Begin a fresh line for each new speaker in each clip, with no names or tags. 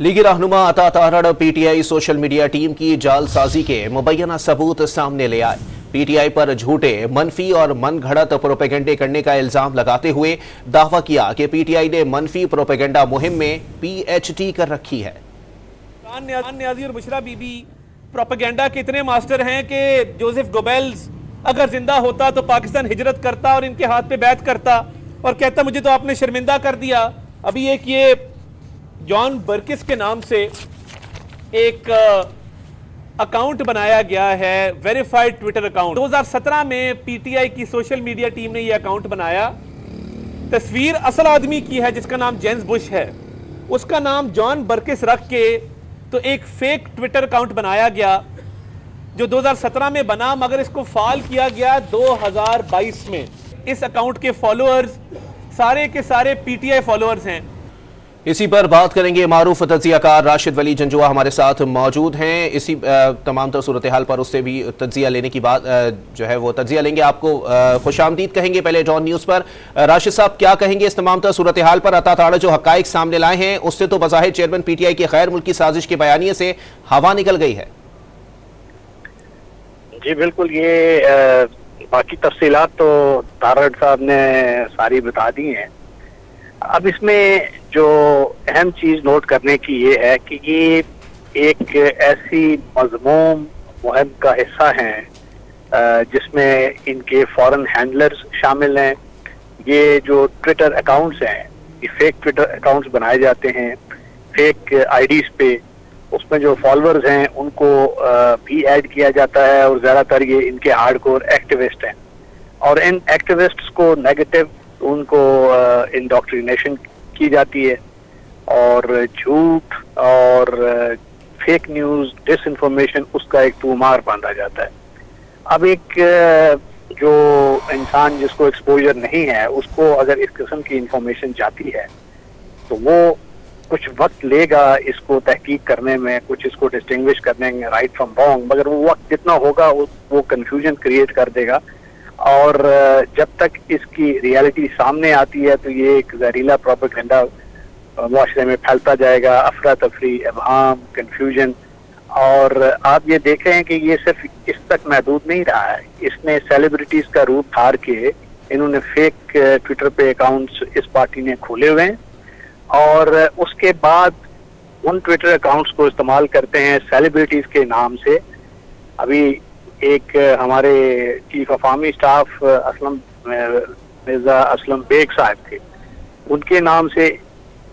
लीगी रहनुमा अता Tarar PTI social media team की जालसाजी के मुबैना सबूत सामने ले आए। पीटीआई पर झूठे, मनफी और मनगढ़ंत प्रोपेगेंडे करने का इल्जाम लगाते हुए दावा किया कि पीटीआई ने मनफी प्रोपेगेंडा मुहिम में पीएचडी कर रखी है।
न्याजी और बुशरा बीबी प्रोपेगेंडा के इतने मास्टर हैं कि जोसेफ गोबेल्स अगर जिंदा होता तो पाकिस्तान हिजरत करता और इनके हाथ पे बैत करता और कहता मुझे तो आपने शर्मिंदा कर दिया। अभी एक ये जॉन बर्किस के नाम से एक अकाउंट बनाया गया है, वेरीफाइड ट्विटर अकाउंट। 2017 में पीटीआई की सोशल मीडिया टीम ने यह अकाउंट बनाया। तस्वीर असल आदमी की है जिसका नाम जेम्स बुश है, उसका नाम जॉन बर्किस रख के तो एक फेक ट्विटर अकाउंट बनाया गया जो 2017 में बना, मगर इसको फाल किया गया 2022 में। इस अकाउंट के फॉलोअर्स सारे के सारे पीटीआई फॉलोअर्स हैं।
इसी पर बात करेंगे। मारूफ तज्जियाकार राशिद वली जंजुआ हमारे साथ मौजूद हैं। इसी तमाम तो सूरत हाल पर उससे भी तज्जिया लेने की बात जो है वो तज्जिया लेंगे। आपको खुशामदीद कहेंगे पहले डॉन न्यूज़ पर। राशिद साहब, क्या कहेंगे इस तमाम तो सूरत हाल पर? अता तारड़ जो हकाइक सामने लाए हैं उससे तो बज़ाहिर चेयरमैन पीटीआई की गैर मुल्की साजिश के बयानिए से हवा निकल गई है।
जी बिल्कुल, ये बाकी तफसीलात तो तारड़ साहब ने सारी बता दी हैं। अब इसमें जो अहम चीज नोट करने की ये है कि ये एक ऐसी मज़मूम मुहिम का हिस्सा है जिसमें इनके फॉरेन हैंडलर्स शामिल हैं। ये जो ट्विटर अकाउंट्स हैं, ये फेक ट्विटर अकाउंट्स बनाए जाते हैं फेक आईडीज पे। उसमें जो फॉलोअर्स हैं उनको भी ऐड किया जाता है और ज़्यादातर ये इनके हार्डकोर एक्टिविस्ट हैं और इन एक्टिविस्ट्स को नेगेटिव उनको इंडोक्ट्रिनेशन की जाती है और झूठ और फेक न्यूज़, डिसइंफॉर्मेशन उसका एक तूमार बांधा जाता है। अब एक जो इंसान जिसको एक्सपोजर नहीं है उसको अगर इस किस्म की इंफॉर्मेशन जाती है तो वो कुछ वक्त लेगा इसको तहकीक करने में, कुछ इसको डिस्टिंग्विश करने में राइट फ्रॉम रॉन्ग, मगर वो वक्त जितना होगा वो कंफ्यूजन क्रिएट कर देगा और जब तक इसकी रियलिटी सामने आती है तो ये एक जहरीला प्रोपेगेंडा मुआशरे में फैलता जाएगा, अफरा तफरी, इबहाम, कंफ्यूजन। और आप ये देख रहे हैं कि ये सिर्फ इस तक महदूद नहीं रहा है, इसने सेलिब्रिटीज का रूप धार के इन्होंने फेक ट्विटर पे अकाउंट्स इस पार्टी ने खोले हुए हैं और उसके बाद उन ट्विटर अकाउंट्स को इस्तेमाल करते हैं सेलिब्रिटीज के नाम से। अभी एक हमारे chief of army staff Aslam Mirza Aslam Baig साहब थे, उनके नाम से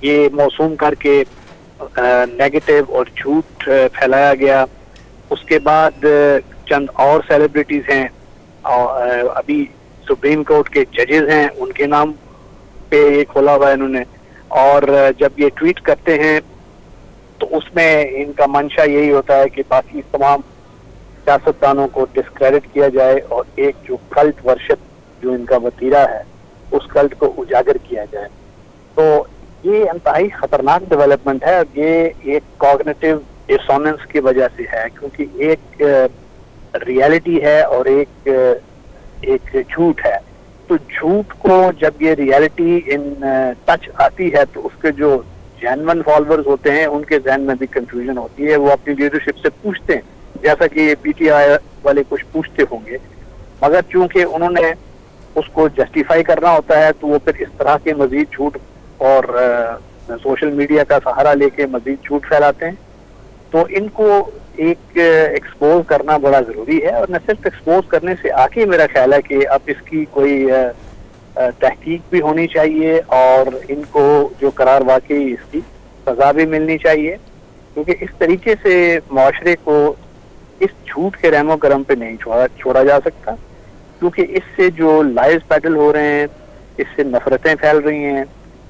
ये मौसूम करके नेगेटिव और झूठ फैलाया गया। उसके बाद चंद और सेलिब्रिटीज हैं और अभी सुप्रीम कोर्ट के जजेस हैं, उनके नाम पे ये खोला हुआ है इन्होंने। और जब ये ट्वीट करते हैं तो उसमें इनका मंशा यही होता है कि बाकी तमाम सियासतदानों को डिस्क्रेडिट किया जाए और एक जो कल्ट वर्शिप जो इनका वतीरा है उस कल्ट को उजागर किया जाए। तो ये इंतहाई खतरनाक डेवलपमेंट है और ये एक कॉग्निटिव डिसोनेंस की वजह से है, क्योंकि एक रियलिटी है और एक झूठ है। तो झूठ को जब ये रियलिटी इन टच आती है तो उसके जो जेन्युइन फॉलोअर्स होते हैं उनके जहन में भी कंफ्यूजन होती है। वो अपनी लीडरशिप से पूछते हैं, जैसा कि ये पीटीआई वाले कुछ पूछते होंगे, मगर चूंकि उन्होंने उसको जस्टिफाई करना होता है तो वो फिर इस तरह के मजीद झूठ और सोशल मीडिया का सहारा लेके मजीद झूठ फैलाते हैं। तो इनको एक एक्सपोज करना बड़ा जरूरी है और न सिर्फ एक्सपोज करने से आके मेरा ख्याल है कि अब इसकी कोई तहकीक भी होनी चाहिए और इनको जो करार वाकई इसकी सजा भी मिलनी चाहिए, क्योंकि इस तरीके से मुआशरे को इस झूठ के रहमो करम पे नहीं छोड़ा जा सकता, क्योंकि इससे जो लाइज पैडल हो रहे हैं, इससे नफरतें फैल रही हैं,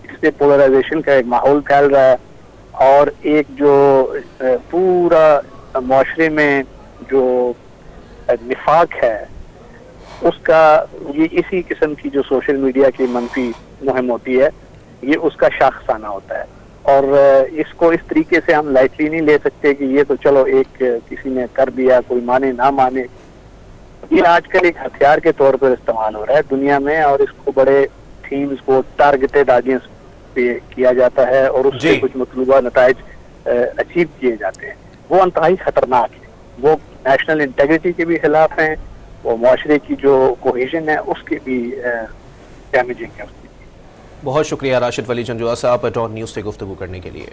इससे पोलराइजेशन का एक माहौल फैल रहा है और एक जो पूरा मुआशरे में जो निफाक है उसका ये इसी किस्म की जो सोशल मीडिया की मनफी मुहिम होती है ये उसका शाखसाना होता है। और इसको इस तरीके से हम लाइटली नहीं ले सकते कि ये तो चलो एक किसी ने कर दिया, कोई माने ना माने। ये आजकल एक हथियार के तौर पर इस्तेमाल हो रहा है दुनिया में और इसको बड़े थीम्स को टारगेटेड ऑडियंस पे किया जाता है और उससे कुछ मतलूबा नताइज اچیو کیے جاتے ہیں وہ انتہائی خطرناک ہیں، وہ نیشنل انٹیگریٹی کے بھی خلاف ہیں، وہ معاشرے کی جو کوہیژن ہے اس کے بھی ڈیمیجنگ ہے اس کی۔
بہت شکریہ راشد ولی جنجوعہ صاحب ڈان نیوز سے گفتگو کرنے کے لیے۔